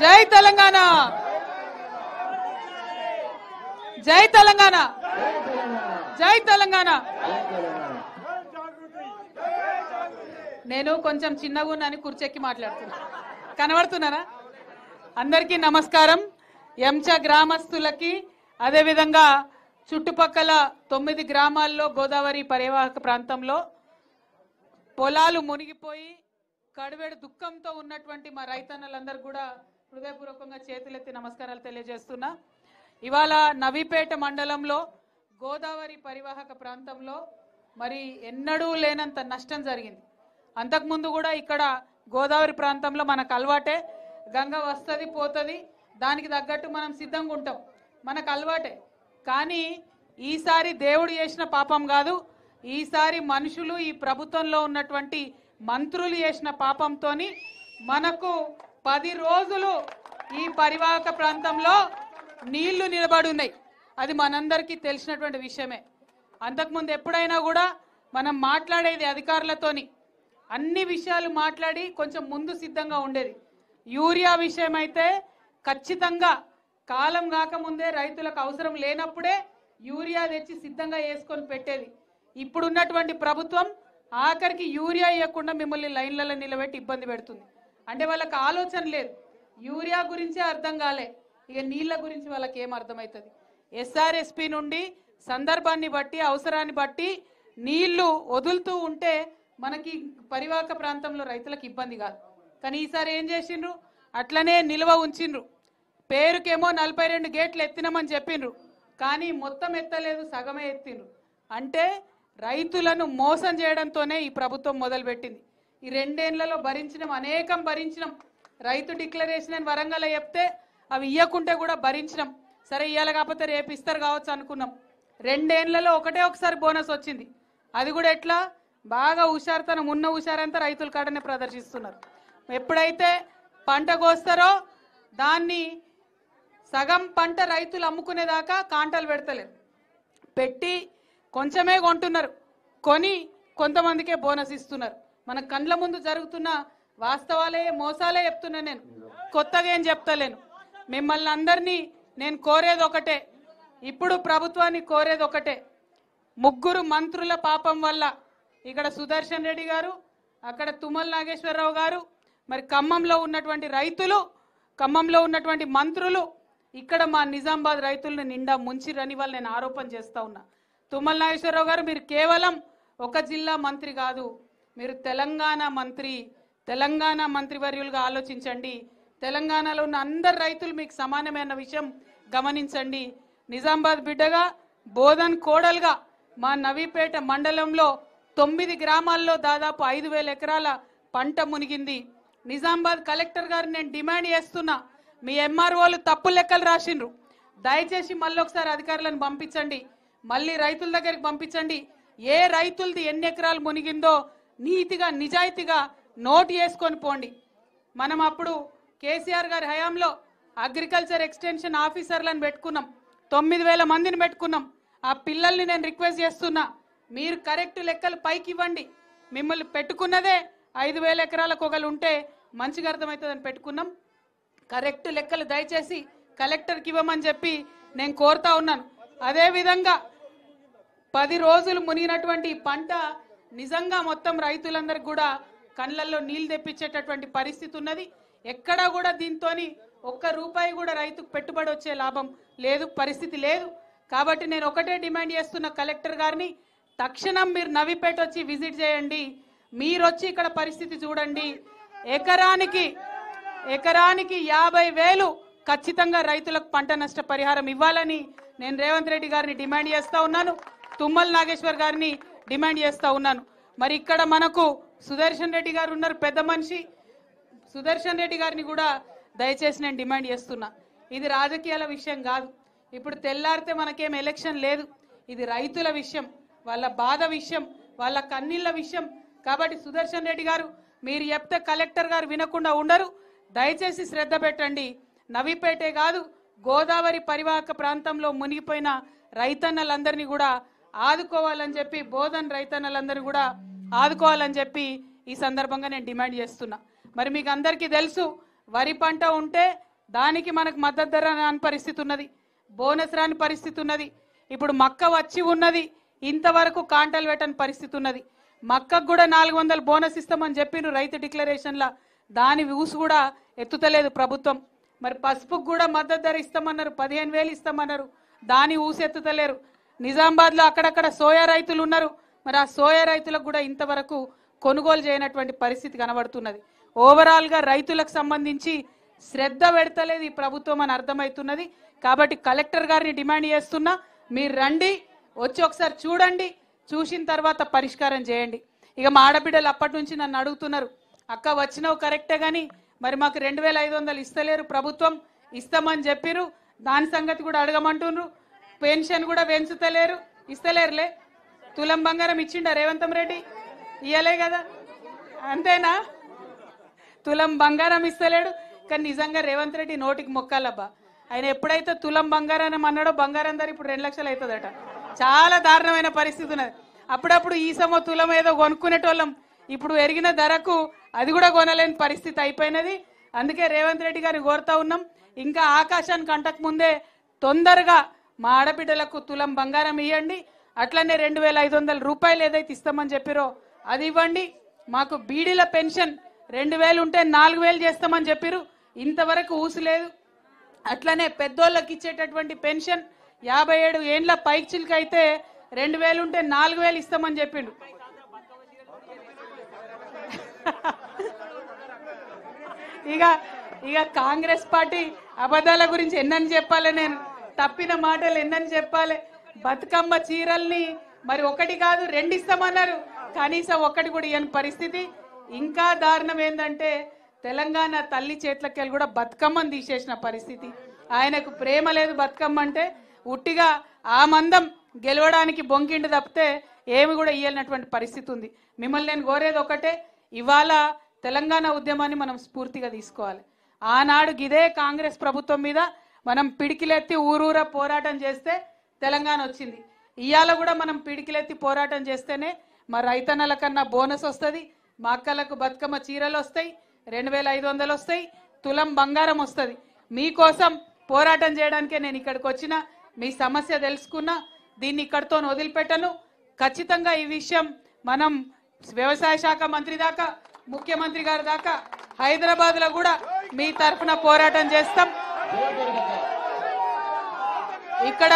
జై తెలంగాణ, జై తెలంగాణ, జై తెలంగాణ. నేను కొంచెం చిన్నగా ఉన్నాను, కుర్చెక్కి మాట్లాడుతున్నా. కనబడుతున్నారా? అందరికీ నమస్కారం. ఎంచ గ్రామస్తులకి, అదేవిధంగా చుట్టుపక్కల 9 గ్రామాల్లో గోదావరి పరివాహక ప్రాంతంలో పొలాలు మునిగిపోయి కడువేడు దుఃఖంతో ఉన్నటువంటి మా రైతన్నలందరూ కూడా హృదయపూర్వకంగా చేతులెత్తి నమస్కారాలు తెలియజేస్తున్నా. ఇవాళ నవీపేట మండలంలో గోదావరి పరివాహక ప్రాంతంలో మరి ఎన్నడూ లేనంత నష్టం జరిగింది. అంతకుముందు కూడా ఇక్కడ గోదావరి ప్రాంతంలో మనకు అలవాటే, గంగ వస్తుంది పోతుంది, దానికి తగ్గట్టు మనం సిద్ధంగా ఉంటాం, మనకు అలవాటే. కానీ ఈసారి దేవుడు చేసిన పాపం కాదు, ఈసారి మనుషులు, ఈ ప్రభుత్వంలో ఉన్నటువంటి మంత్రులు చేసిన పాపంతో మనకు 10 రోజులు ఈ పరివాహక ప్రాంతంలో నీళ్లు నిలబడి ఉన్నాయి. అది మనందరికీ తెలిసినటువంటి విషయమే. అంతకుముందు ఎప్పుడైనా కూడా మనం మాట్లాడేది అధికారులతోని, అన్ని విషయాలు మాట్లాడి కొంచెం ముందు సిద్ధంగా ఉండేది. యూరియా విషయం అయితే ఖచ్చితంగా కాలం కాకముందే రైతులకు అవసరం లేనప్పుడే యూరియా తెచ్చి సిద్ధంగా వేసుకొని పెట్టేది. ఇప్పుడున్నటువంటి ప్రభుత్వం ఆఖరికి యూరియా ఇవ్వకుండా మిమ్మల్ని లైన్లలో నిలబెట్టి ఇబ్బంది పెడుతుంది. అంటే వాళ్ళకి ఆలోచన లేదు, యూరియా గురించే అర్థం కాలే, ఇక నీళ్ళ గురించి వాళ్ళకి ఏం అర్థమవుతుంది. ఎస్ఆర్ఎస్పి నుండి సందర్భాన్ని బట్టి, అవసరాన్ని బట్టి నీళ్లు వదులుతూ ఉంటే మనకి పరివాహక ప్రాంతంలో రైతులకు ఇబ్బంది కాదు. కానీ ఈసారి ఏం చేసిండ్రు, అట్లనే నిల్వ ఉంచిండ్రు. పేరుకేమో 42 గేట్లు ఎత్తినామని చెప్పిండ్రు, కానీ మొత్తం ఎత్తలేదు, సగమే ఎత్తిండ్రు. అంటే రైతులను మోసం చేయడంతోనే ఈ ప్రభుత్వం మొదలుపెట్టింది. ఈ 2 ఏళ్లలో భరించినాం, అనేకం భరించినాం. రైతు డిక్లరేషన్ అని వరంగల్ చెప్తే అవి ఇయ్యకుంటే కూడా భరించినాం. సరే ఇయ్యాలి కాకపోతే రేపు ఇస్తారు కావచ్చు అనుకున్నాం. 2 ఏళ్లలో ఒకసారి బోనస్ వచ్చింది. అది కూడా ఎట్లా, బాగా హుషారుతనం ఉన్న హుషారంతా రైతుల కాడనే ప్రదర్శిస్తున్నారు. ఎప్పుడైతే పంట కోస్తారో దాన్ని సగం పంట రైతులు అమ్ముకునేదాకా కాంటలు పెడతలేరు, పెట్టి కొంచెమే కొంటున్నారు, కొని కొంతమందికే బోనస్ ఇస్తున్నారు. మన కండ్ల ముందు జరుగుతున్న వాస్తవాలే, మోసాలే చెప్తున్నా. నేను కొత్తగా ఏం చెప్తలేను. మిమ్మల్ని అందరినీ నేను కోరేది ఒకటే, ఇప్పుడు ప్రభుత్వాన్ని కోరేది ఒకటే. 3 మంత్రుల పాపం వల్ల ఇక్కడ సుదర్శన్ రెడ్డి గారు, అక్కడ తుమ్మల నాగేశ్వరరావు గారు, మరి ఖమ్మంలో ఉన్నటువంటి రైతులు, ఖమ్మంలో ఉన్నటువంటి మంత్రులు ఇక్కడ మా నిజామాబాద్ రైతులను నిండా ముంచిరని వాళ్ళు నేను ఆరోపణ చేస్తా ఉన్నా. తుమ్మల నాగేశ్వరరావు గారు, మీరు కేవలం ఒక జిల్లా మంత్రి కాదు, మీరు తెలంగాణ మంత్రి, తెలంగాణ మంత్రివర్యులుగా ఆలోచించండి. తెలంగాణలో ఉన్న అందరు రైతులు మీకు సమానమైన విషయం గమనించండి. నిజామాబాద్ బిడ్డగా, బోధన్ కోడలుగా మా నవీపేట మండలంలో 9 గ్రామాల్లో దాదాపు 5,000 ఎకరాల పంట మునిగింది. నిజామాబాద్ కలెక్టర్ గారు నేను డిమాండ్ చేస్తున్నా, మీ ఎంఆర్ఓలు తప్పు లెక్కలు రాసిండ్రు, దయచేసి మళ్ళీ ఒకసారి అధికారులను పంపించండి, మళ్ళీ రైతుల దగ్గరికి పంపించండి. ఏ రైతులది ఎన్ని ఎకరాలు మునిగిందో నీతిగా నిజాయితీగా నోట్ చేసుకొని పోండి. మనం అప్పుడు కేసీఆర్ గారి హయాంలో అగ్రికల్చర్ ఎక్స్టెన్షన్ ఆఫీసర్లను పెట్టుకున్నాం, 9,000 మందిని పెట్టుకున్నాం. ఆ పిల్లల్ని నేను రిక్వెస్ట్ చేస్తున్నా, మీరు కరెక్ట్ లెక్కలు పైకి ఇవ్వండి. మిమ్మల్ని పెట్టుకున్నదే 5,000 ఎకరాలకు ఒకళ్ళు ఉంటే మంచిగా అర్థమవుతుందని పెట్టుకున్నాం. కరెక్ట్ లెక్కలు దయచేసి కలెక్టర్కి ఇవ్వమని చెప్పి నేను కోరుతా ఉన్నాను. అదేవిధంగా 10 రోజులు మునిగినటువంటి పంట నిజంగా మొత్తం రైతులందరికీ కూడా కళ్ళల్లో నీళ్లు తెప్పించేటటువంటి పరిస్థితి ఉన్నది. ఎక్కడా కూడా దీంతో ₹1 కూడా రైతుకు పెట్టుబడి వచ్చే లాభం లేదు, పరిస్థితి లేదు. కాబట్టి నేను ఒకటే డిమాండ్ చేస్తున్న కలెక్టర్ గారిని, తక్షణం మీరు నవీపేట వచ్చి విజిట్ చేయండి, మీరు వచ్చి ఇక్కడ పరిస్థితి చూడండి. ఎకరానికి 50,000 ఖచ్చితంగా రైతులకు పంట నష్ట పరిహారం ఇవ్వాలని నేను రేవంత్ రెడ్డి గారిని డిమాండ్ చేస్తా ఉన్నాను, తుమ్మల నాగేశ్వర్ గారిని డిమాండ్ చేస్తా ఉన్నాను. మరి ఇక్కడ మనకు సుదర్శన్ రెడ్డి గారు ఉన్నారు, పెద్ద మనిషి. సుదర్శన్ రెడ్డి గారిని కూడా దయచేసి నేను డిమాండ్ చేస్తున్నా, ఇది రాజకీయాల విషయం కాదు. ఇప్పుడు తెల్లారితే మనకేం ఎలక్షన్ లేదు, ఇది రైతుల విషయం, వాళ్ళ బాధ విషయం, వాళ్ళ కన్నీళ్ళ విషయం. కాబట్టి సుదర్శన్ రెడ్డి గారు, మీరు చెప్తే కలెక్టర్ గారు వినకుండా ఉండరు, దయచేసి శ్రద్ధ పెట్టండి. నవీపేటే కాదు, గోదావరి పరివాహక ప్రాంతంలో మునిగిపోయిన రైతన్నలందరినీ కూడా ఆదుకోవాలని చెప్పి, బోధన్ రైతన్నలందరినీ కూడా ఆదుకోవాలని చెప్పి ఈ సందర్భంగా నేను డిమాండ్ చేస్తున్నా. మరి మీకు అందరికీ తెలుసు, వరి పంట ఉంటే దానికి మనకు మద్దతు ధర రాని పరిస్థితి ఉన్నది, బోనస్ రాని పరిస్థితి ఉన్నది. ఇప్పుడు మక్క వచ్చి ఉన్నది, ఇంతవరకు కాంటలు పెట్టని పరిస్థితి ఉన్నది. మక్కకు కూడా 400 బోనస్ ఇస్తామని చెప్పిండ్రు రైతు డిక్లరేషన్లా, దాని ఊసు కూడా ఎత్తుతలేదు ప్రభుత్వం. మరి పసుపుకు కూడా మద్దతు ధర ఇస్తామన్నారు, 15,000 ఇస్తామన్నారు, దాని ఊసు ఎత్తుతలేరు. నిజామాబాద్లో అక్కడక్కడ సోయా రైతులు ఉన్నారు, మరి ఆ సోయా రైతులకు కూడా ఇంతవరకు కొనుగోలు చేయనటువంటి పరిస్థితి కనబడుతున్నది. ఓవరాల్గా రైతులకు సంబంధించి శ్రద్ధ పెడతలేదు ఈ ప్రభుత్వం అని అర్థమవుతున్నది. కాబట్టి కలెక్టర్ గారిని డిమాండ్ చేస్తున్నా, మీరు రండి, వచ్చి ఒకసారి చూడండి, చూసిన తర్వాత పరిష్కారం చేయండి. ఇక మా ఆడబిడ్డలు అప్పటి నుంచి నన్ను అడుగుతున్నారు, అక్క వచ్చినావు కరెక్టే కానీ మరి మాకు 2,500 ఇస్తలేరు, ప్రభుత్వం ఇస్తామని చెప్పిరు, దాని సంగతి కూడా అడగమంటున్నారు. పెన్షన్ కూడా పెంచుతలేరు, ఇస్తలేరులే. తులం బంగారం ఇచ్చిండా రేవంత్ రెడ్డి? ఇయ్యలే కదా, అంతేనా? తులం బంగారం ఇస్తలేడు. కానీ నిజంగా రేవంత్ రెడ్డి నోటికి మొక్కాలబ్బా, ఆయన ఎప్పుడైతే తులం బంగారం అన్నాడో బంగారం ధర ఇప్పుడు 2 లక్షలు అవుతుందట. చాలా దారుణమైన పరిస్థితి ఉన్నది. అప్పుడప్పుడు ఈ సమో తులం ఏదో కొనుక్కునేటోళ్ళం, ఇప్పుడు ఎరిగిన ధరకు అది కూడా కొనలేని పరిస్థితి అయిపోయినది. అందుకే రేవంత్ రెడ్డి గారిని కోరుతా ఉన్నాం, ఇంకా ఆకాశానికి అంటకు ముందే తొందరగా మా ఆడబిడ్డలకు తులం బంగారం ఇవ్వండి, అట్లనే 2,500 రూపాయలు ఏదైతే ఇస్తామని చెప్పారో అది ఇవ్వండి. మాకు బీడీల పెన్షన్ 2,000 ఉంటే 4,000 చేస్తామని చెప్పారు, ఇంతవరకు ఊసు లేదు. అట్లనే పెద్దోళ్ళకి ఇచ్చేటటువంటి పెన్షన్ 57 ఏండ్ల పైకి చిలుకైతే 2,000 ఉంటే 4,000 ఇస్తామని చెప్పిండు. ఇక కాంగ్రెస్ పార్టీ అబద్ధాల గురించి ఎన్నని చెప్పాలి, నేను తప్పిన మాటలు ఎన్నని చెప్పాలి. బతుకమ్మ చీరల్ని మరి 1 కాదు 2 ఇస్తామన్నారు, కనీసం 1 కూడా ఇవ్వని పరిస్థితి. ఇంకా దారుణం ఏంటంటే తెలంగాణ తల్లి చేతులకెళ్ళి కూడా బతుకమ్మని తీసేసిన పరిస్థితి. ఆయనకు ప్రేమ లేదు బతుకమ్మ అంటే, ఉట్టిగా ఆ మందం గెలవడానికి బొంకిండి తప్పితే ఏమి కూడా ఇయ్యనటువంటి పరిస్థితి ఉంది. మిమ్మల్ని నేను కోరేది ఒకటే, ఇవాళ తెలంగాణ ఉద్యమాన్ని మనం స్ఫూర్తిగా తీసుకోవాలి. ఆనాడు ఇదే కాంగ్రెస్ ప్రభుత్వం మీద మనం పిడికిలెత్తి ఊరూరా పోరాటం చేస్తే తెలంగాణ వచ్చింది. ఇవాళ కూడా మనం పిడికిలెత్తి పోరాటం చేస్తేనే మా రైతన్నల కన్నా బోనస్ వస్తుంది, మా అక్కలకు బతుకమ్మ చీరలు వస్తాయి, 2,500 వస్తాయి, తులం బంగారం వస్తుంది. మీకోసం పోరాటం చేయడానికే నేను ఇక్కడికి వచ్చిన, మీ సమస్య తెలుసుకున్నా, దీన్ని ఇక్కడితో వదిలిపెట్టను. ఖచ్చితంగా ఈ విషయం మనం వ్యవసాయ శాఖ మంత్రి దాకా, ముఖ్యమంత్రి గారి దాకా, హైదరాబాద్ లో కూడా మీ తరఫున పోరాటం చేస్తాం. ఇక్కడ